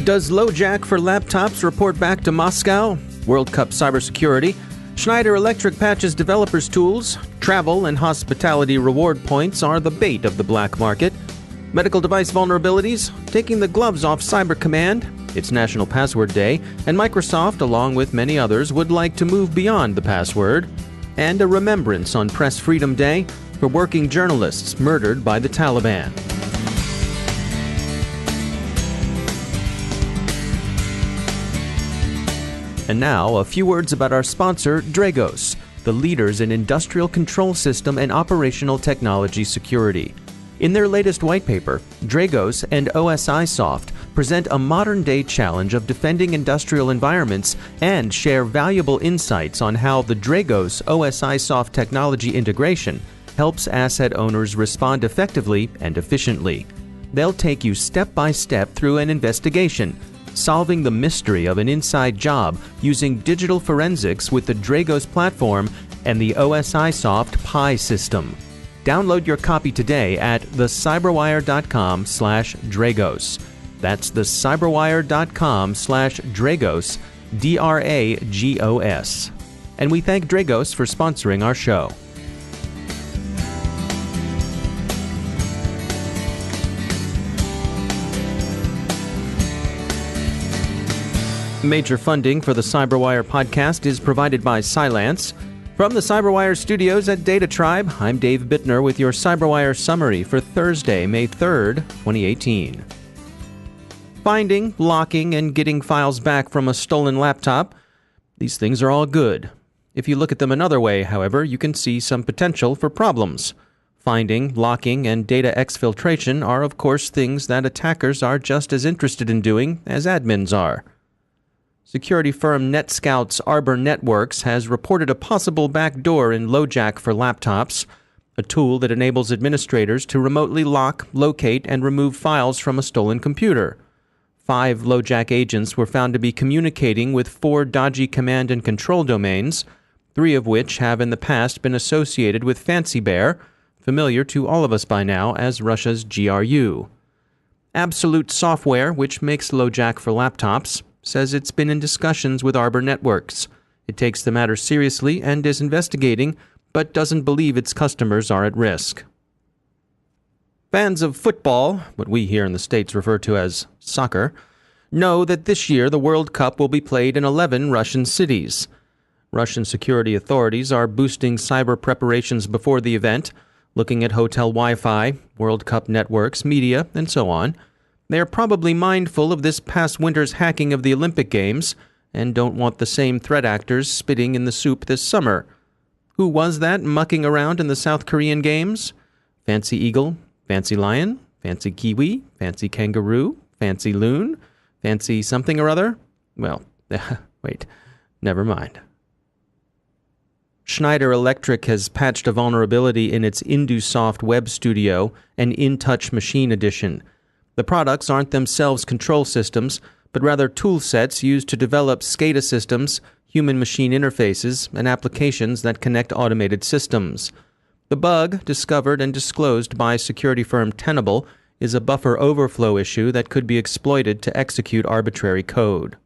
Does Lojack for laptops report back to Moscow? World Cup cybersecurity. Schneider Electric patches developers' tools. Travel and hospitality reward points are the bait of the black market. Medical device vulnerabilities. Taking the gloves off Cyber Command. It's National Password Day, and Microsoft, along with many others, would like to move beyond the password. And a remembrance on Press Freedom Day for working journalists murdered by the Taliban. And now, a few words about our sponsor, Dragos, the leaders in industrial control system and operational technology security. In their latest white paper, Dragos and OSIsoft present a modern-day challenge of defending industrial environments and share valuable insights on how the Dragos OSIsoft technology integration helps asset owners respond effectively and efficiently. They'll take you step by step through an investigation, solving the mystery of an inside job using digital forensics with the Dragos platform and the OSIsoft Pi system. Download your copy today at thecyberwire.com/Dragos. That's thecyberwire.com/Dragos, Dragos. And we thank Dragos for sponsoring our show. Major funding for the CyberWire podcast is provided by Cylance. From the CyberWire studios at Data Tribe, I'm Dave Bittner with your CyberWire summary for Thursday, May 3rd, 2018. Finding, locking, and getting files back from a stolen laptop. These things are all good. If you look at them another way, however, you can see some potential for problems. Finding, locking, and data exfiltration are, of course, things that attackers are just as interested in doing as admins are. Security firm NetScout's Arbor Networks has reported a possible backdoor in Lojack for laptops, a tool that enables administrators to remotely lock, locate, and remove files from a stolen computer. 5 Lojack agents were found to be communicating with 4 dodgy command and control domains, 3 of which have in the past been associated with Fancy Bear, familiar to all of us by now as Russia's GRU. Absolute Software, which makes Lojack for laptops, says it's been in discussions with Arbor Networks. It takes the matter seriously and is investigating, but doesn't believe its customers are at risk. Fans of football, what we here in the States refer to as soccer, know that this year the World Cup will be played in 11 Russian cities. Russian security authorities are boosting cyber preparations before the event, looking at hotel Wi-Fi, World Cup networks, media, and so on. They are probably mindful of this past winter's hacking of the Olympic Games and don't want the same threat actors spitting in the soup this summer. Who was that mucking around in the South Korean Games? Fancy Eagle, Fancy Lion, Fancy Kiwi, Fancy Kangaroo, Fancy Loon, Fancy something or other? Well, wait, never mind. Schneider Electric has patched a vulnerability in its InduSoft Web Studio and InTouch Machine Edition. The products aren't themselves control systems, but rather tool sets used to develop SCADA systems, human-machine interfaces, and applications that connect automated systems. The bug, discovered and disclosed by security firm Tenable, is a buffer overflow issue that could be exploited to execute arbitrary code.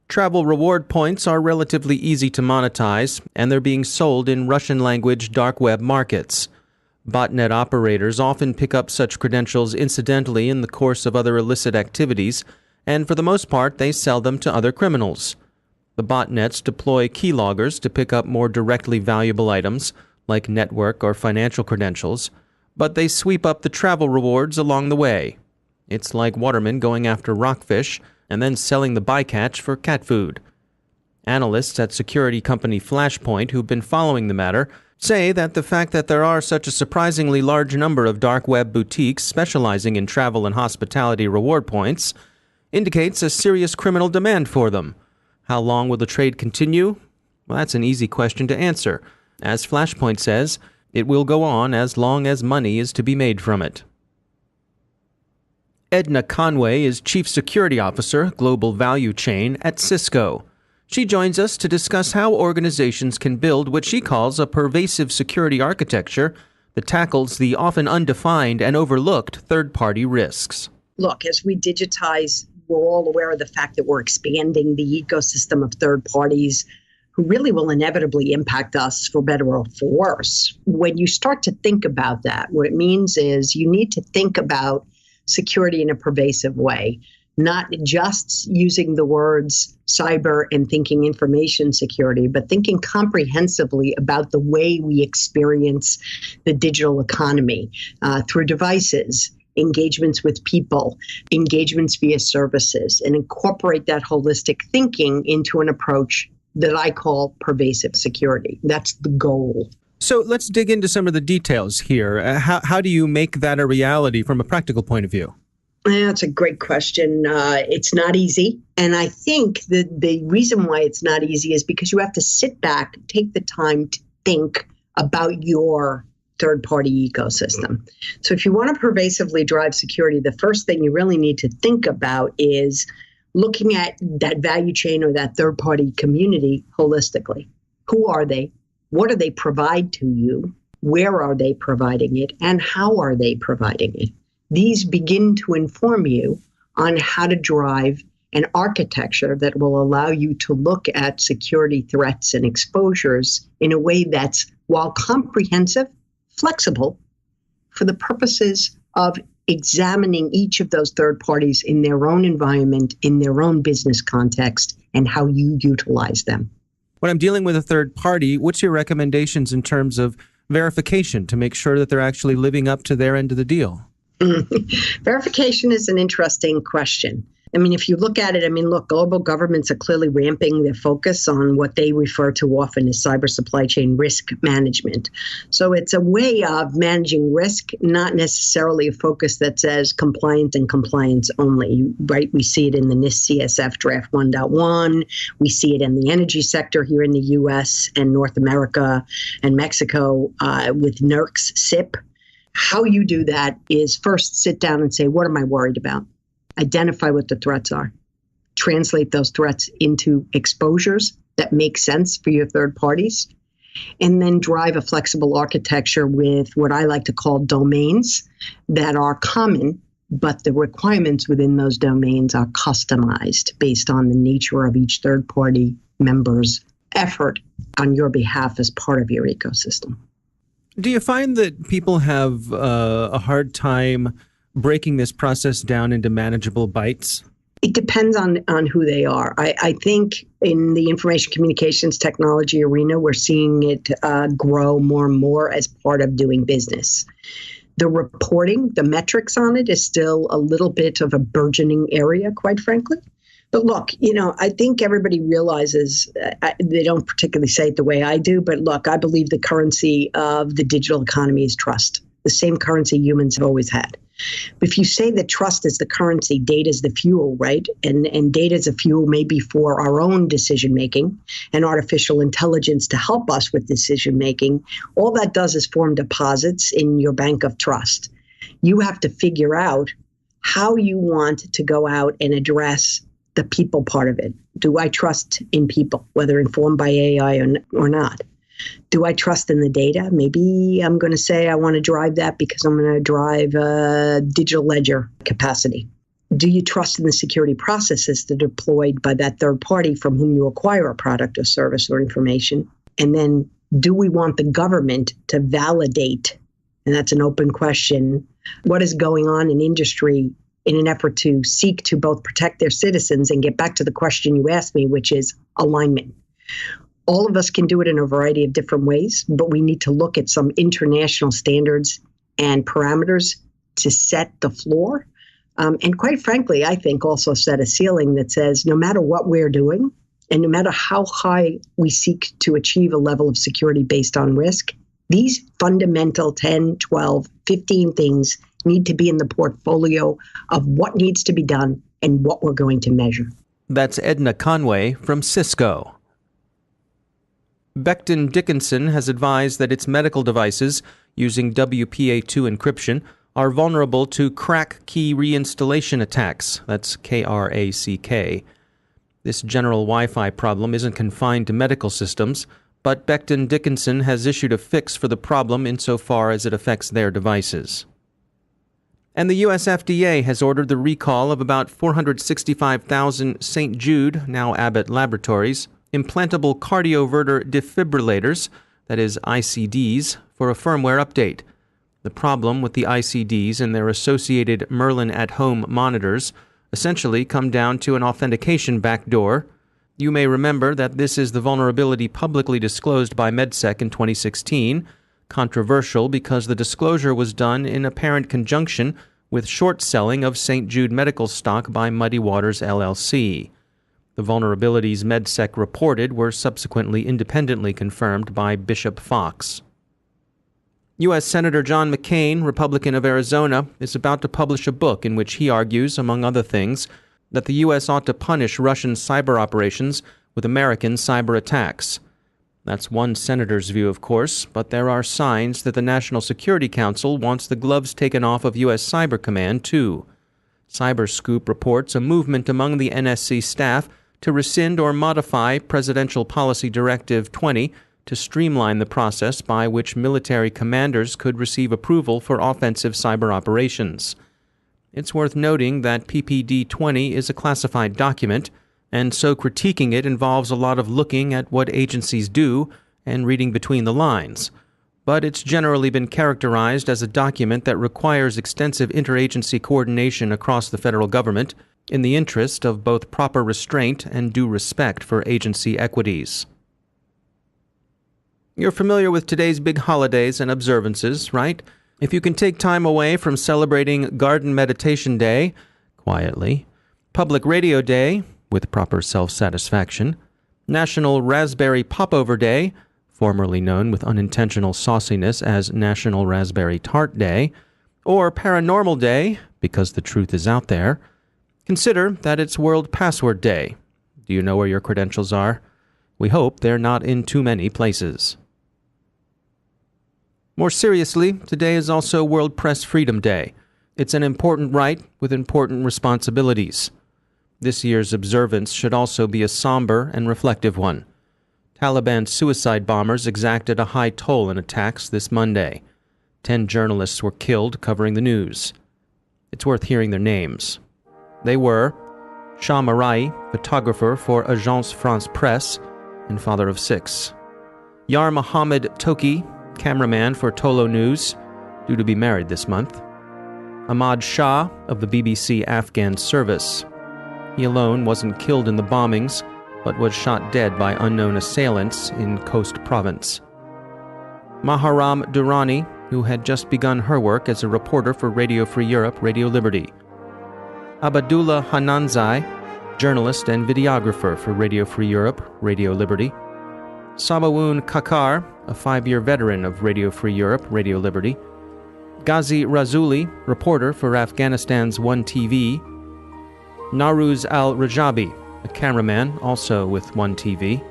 Travel reward points are relatively easy to monetize, and they're being sold in Russian-language dark web markets. Botnet operators often pick up such credentials incidentally in the course of other illicit activities, and for the most part they sell them to other criminals. The botnets deploy keyloggers to pick up more directly valuable items, like network or financial credentials, but they sweep up the travel rewards along the way. It's like watermen going after rockfish and then selling the bycatch for cat food. Analysts at security company Flashpoint who've been following the matter say that the fact that there are such a surprisingly large number of dark web boutiques specializing in travel and hospitality reward points indicates a serious criminal demand for them. How long will the trade continue? Well, that's an easy question to answer. As Flashpoint says, it will go on as long as money is to be made from it. Edna Conway is Chief Security Officer, Global Value Chain at Cisco. She joins us to discuss how organizations can build what she calls a pervasive security architecture that tackles the often undefined and overlooked third-party risks. Look, as we digitize, we're all aware of the fact that we're expanding the ecosystem of third parties who really will inevitably impact us for better or for worse. When you start to think about that, what it means is you need to think about security in a pervasive way, not just using the words cyber and thinking information security, but thinking comprehensively about the way we experience the digital economy through devices, engagements with people, engagements via services, and incorporate that holistic thinking into an approach that I call pervasive security. That's the goal. So let's dig into some of the details here. How do you make that a reality from a practical point of view? That's a great question. It's not easy. And I think that the reason why it's not easy is because you have to sit back, take the time to think about your third-party ecosystem. So if you want to pervasively drive security, the first thing you really need to think about is looking at that value chain or that third-party community holistically. Who are they? What do they provide to you? Where are they providing it? And how are they providing it? These begin to inform you on how to drive an architecture that will allow you to look at security threats and exposures in a way that's, while comprehensive, flexible for the purposes of examining each of those third parties in their own environment, in their own business context, and how you utilize them. When I'm dealing with a third party, what's your recommendations in terms of verification to make sure that they're actually living up to their end of the deal? Verification is an interesting question. I mean, if you look at it, look, global governments are clearly ramping their focus on what they refer to often as cyber supply chain risk management. So it's a way of managing risk, not necessarily a focus that says compliance and compliance only, right? We see it in the NIST CSF Draft 1.1. We see it in the energy sector here in the U.S. and North America and Mexico with NERC's SIP. How you do that is first sit down and say, what am I worried about? Identify what the threats are. Translate those threats into exposures that make sense for your third parties. And then drive a flexible architecture with what I like to call domains that are common, but the requirements within those domains are customized based on the nature of each third party member's effort on your behalf as part of your ecosystem. Do you find that people have a hard time breaking this process down into manageable bites? It depends on who they are. I think in the information communications technology arena, we're seeing it grow more and more as part of doing business. The reporting, the metrics on it is still a little bit of a burgeoning area, quite frankly. But look, I think everybody realizes, they don't particularly say it the way I do, but look, I believe the currency of the digital economy is trust, the same currency humans have always had. But if you say that trust is the currency, data is the fuel, right? And data is a fuel maybe for our own decision-making and artificial intelligence to help us with decision-making, all that does is form deposits in your bank of trust. You have to figure out how you want to go out and address the people part of it. Do I trust in people, whether informed by AI or not? Do I trust in the data? Maybe I'm going to say I want to drive that because I'm going to drive a digital ledger capacity. Do you trust in the security processes that are deployed by that third party from whom you acquire a product or service or information? And then do we want the government to validate, and that's an open question, what is going on in industry in an effort to seek to both protect their citizens and get back to the question you asked me, which is alignment. All of us can do it in a variety of different ways, but we need to look at some international standards and parameters to set the floor. And quite frankly, I think also set a ceiling that says no matter what we're doing, and no matter how high we seek to achieve a level of security based on risk, these fundamental 10, 12, 15 things need to be in the portfolio of what needs to be done and what we're going to measure. That's Edna Conway from Cisco. Becton Dickinson has advised that its medical devices using WPA2 encryption are vulnerable to crack key reinstallation attacks. That's KRACK. This general Wi-Fi problem isn't confined to medical systems, but Becton Dickinson has issued a fix for the problem insofar as it affects their devices. And the U.S. FDA has ordered the recall of about 465,000 St. Jude, now Abbott Laboratories, implantable cardioverter defibrillators, that is ICDs, for a firmware update. The problem with the ICDs and their associated Merlin at-home monitors essentially come down to an authentication backdoor. You may remember that this is the vulnerability publicly disclosed by MedSec in 2016, controversial because the disclosure was done in apparent conjunction with short selling of St. Jude Medical stock by Muddy Waters LLC. The vulnerabilities MedSec reported were subsequently independently confirmed by Bishop Fox. U.S. Senator John McCain, Republican of Arizona, is about to publish a book in which he argues, among other things, that the U.S. ought to punish Russian cyber operations with American cyber attacks. That's one senator's view, of course, but there are signs that the National Security Council wants the gloves taken off of U.S. Cyber Command, too. Cyberscoop reports a movement among the NSC staff to rescind or modify Presidential Policy Directive 20 to streamline the process by which military commanders could receive approval for offensive cyber operations. It's worth noting that PPD 20 is a classified document, and so critiquing it involves a lot of looking at what agencies do and reading between the lines. But it's generally been characterized as a document that requires extensive interagency coordination across the federal government in the interest of both proper restraint and due respect for agency equities. You're familiar with today's big holidays and observances, right? If you can take time away from celebrating Garden Meditation Day, quietly, Public Radio Day, with proper self-satisfaction, National Raspberry Popover Day, formerly known with unintentional sauciness as National Raspberry Tart Day, or Paranormal Day, because the truth is out there, consider that it's World Password Day. Do you know where your credentials are? We hope they're not in too many places. More seriously, today is also World Press Freedom Day. It's an important right with important responsibilities. This year's observance should also be a somber and reflective one. Taliban suicide bombers exacted a high toll in attacks this Monday. 10 journalists were killed covering the news. It's worth hearing their names. They were Shah Marai, photographer for Agence France Presse and father of 6. Yar Mohammed Toki, cameraman for Tolo News, due to be married this month. Ahmad Shah of the BBC Afghan service. He alone wasn't killed in the bombings, but was shot dead by unknown assailants in Khost province. Maharam Durrani, who had just begun her work as a reporter for Radio Free Europe, Radio Liberty. Abdullah Hananzai, journalist and videographer for Radio Free Europe, Radio Liberty. Sabawoon Kakar, a 5-year veteran of Radio Free Europe, Radio Liberty. Ghazi Razuli, reporter for Afghanistan's One TV. Naruz al-Rajabi, a cameraman, also with One TV.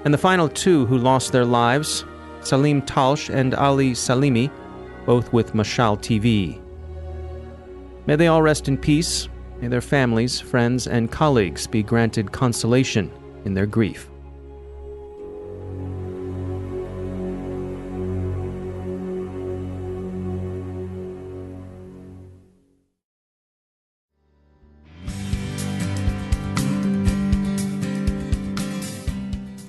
And the final 2 who lost their lives, Salim Talsh and Ali Salimi, both with Mashal TV. May they all rest in peace. May their families, friends, and colleagues be granted consolation in their grief.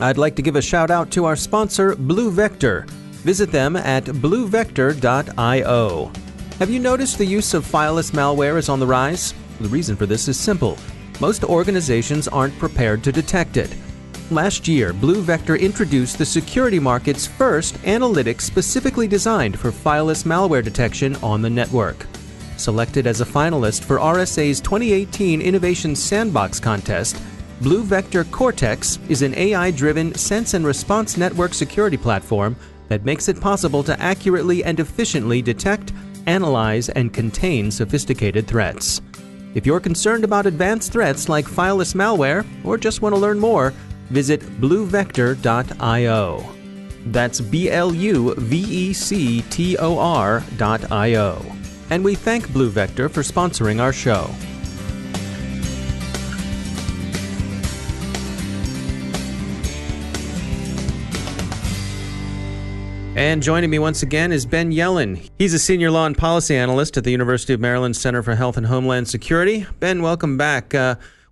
I'd like to give a shout out to our sponsor, Blue Vector. Visit them at bluevector.io. Have you noticed the use of fileless malware is on the rise? The reason for this is simple. Most organizations aren't prepared to detect it. Last year, Blue Vector introduced the security market's first analytics specifically designed for fileless malware detection on the network. Selected as a finalist for RSA's 2018 Innovation Sandbox Contest, Blue Vector Cortex is an AI-driven sense and response network security platform that makes it possible to accurately and efficiently detect, analyze, and contain sophisticated threats. If you're concerned about advanced threats like fileless malware or just want to learn more, visit bluevector.io. That's BLUVECTOR.io. And we thank Blue Vector for sponsoring our show. And joining me once again is Ben Yelin. He's a senior law and policy analyst at the University of Maryland Center for Health and Homeland Security. Ben, welcome back.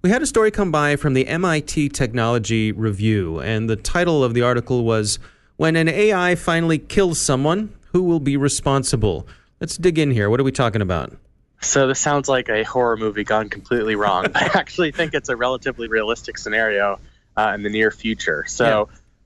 We had a story come by from the MIT Technology Review, and the title of the article was, "When an AI Finally Kills Someone, Who Will Be Responsible?" Let's dig in here. What are we talking about? So this sounds like a horror movie gone completely wrong. I actually think it's a relatively realistic scenario in the near future.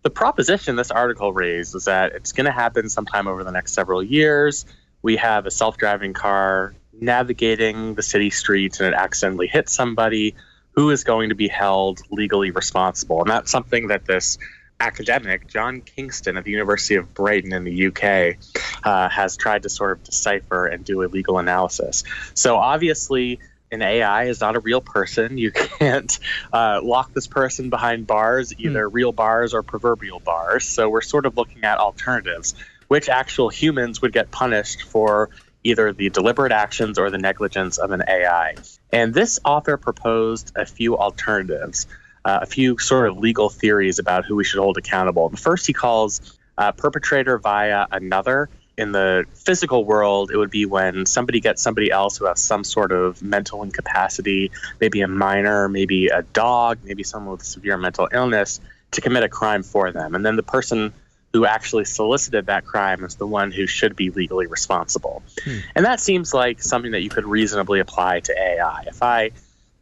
The proposition this article raised is that it's going to happen sometime over the next several years. We have a self-driving car navigating the city streets and it accidentally hits somebody. Who is going to be held legally responsible? And that's something that this academic, John Kingston at the University of Brighton in the UK, has tried to sort of decipher and do a legal analysis. So obviously, an AI is not a real person. You can't lock this person behind bars, either real bars or proverbial bars. So we're sort of looking at alternatives. Which actual humans would get punished for either the deliberate actions or the negligence of an AI? And this author proposed a few alternatives, a few sort of legal theories about who we should hold accountable. The first he calls perpetrator via another. In the physical world, it would be when somebody gets somebody else who has some sort of mental incapacity, maybe a minor, maybe a dog, maybe someone with severe mental illness, to commit a crime for them. And then the person who actually solicited that crime is the one who should be legally responsible. And that seems like something that you could reasonably apply to AI. If I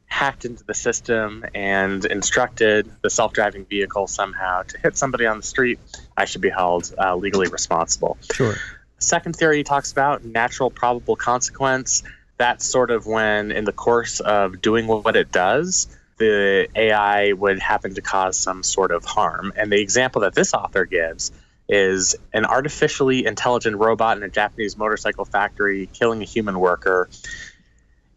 hacked into the system and instructed the self-driving vehicle somehow to hit somebody on the street, I should be held legally responsible. Sure. Second theory he talks about, natural probable consequence. That's sort of when, in the course of doing what it does, the AI would happen to cause some sort of harm. And the example that this author gives is an artificially intelligent robot in a Japanese motorcycle factory killing a human worker.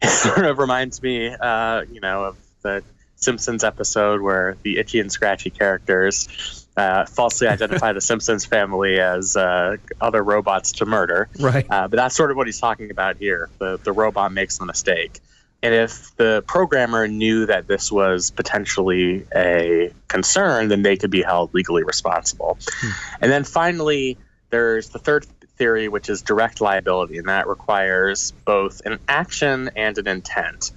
It sort of reminds me, of the Simpsons episode where the itchy and scratchy characters falsely identify the Simpsons family as other robots to murder. Right. But that's sort of what he's talking about here. The robot makes the mistake. And if the programmer knew that this was potentially a concern, then they could be held legally responsible. And then finally, there's the third theory, which is direct liability, and that requires both an action and an intent.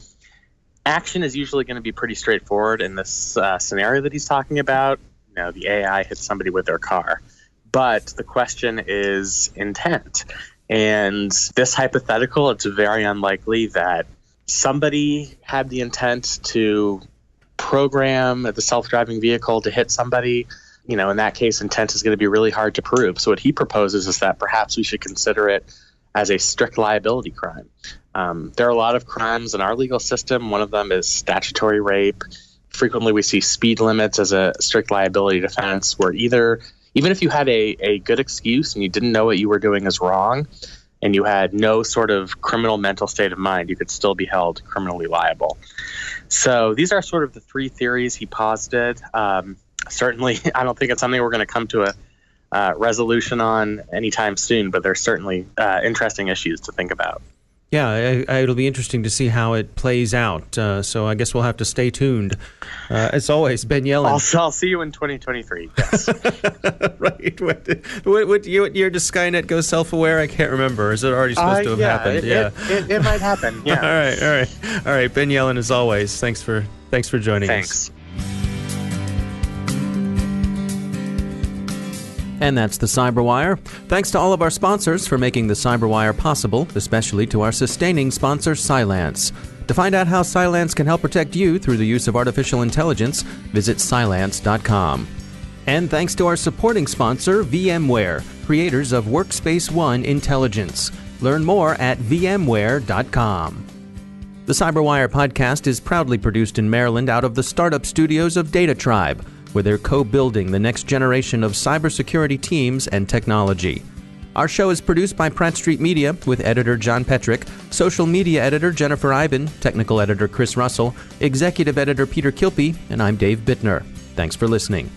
Action is usually going to be pretty straightforward in this scenario that he's talking about. You know, the AI hits somebody with their car. But the question is intent. And this hypothetical, it's very unlikely that somebody had the intent to program the self-driving vehicle to hit somebody. You know, in that case, intent is going to be really hard to prove. So what he proposes is that perhaps we should consider it as a strict liability crime. There are a lot of crimes in our legal system. One of them is statutory rape. Frequently, we see speed limits as a strict liability defense, where even if you had a good excuse and you didn't know what you were doing is wrong, and you had no sort of criminal mental state of mind, you could still be held criminally liable. So these are sort of the three theories he posited. Certainly, I don't think it's something we're going to come to a resolution on anytime soon, but there's certainly interesting issues to think about. Yeah, it'll be interesting to see how it plays out. So I guess we'll have to stay tuned. As always, Ben Yelin. I'll see you in 2023. Yes. Right. What year does Skynet go self-aware? I can't remember. Is it already supposed to have happened? It might happen. Yeah. All right. Ben Yelin, as always. Thanks for joining us. Thanks. And that's the Cyberwire. Thanks to all of our sponsors for making the Cyberwire possible, especially to our sustaining sponsor, Cylance. To find out how Cylance can help protect you through the use of artificial intelligence, visit cylance.com. And thanks to our supporting sponsor, VMware, creators of Workspace ONE Intelligence. Learn more at vmware.com. The Cyberwire podcast is proudly produced in Maryland out of the startup studios of Data Tribe, where they're co-building the next generation of cybersecurity teams and technology. Our show is produced by Pratt Street Media with editor John Petrick, social media editor Jennifer Iben, technical editor Chris Russell, executive editor Peter Kilpie, and I'm Dave Bittner. Thanks for listening.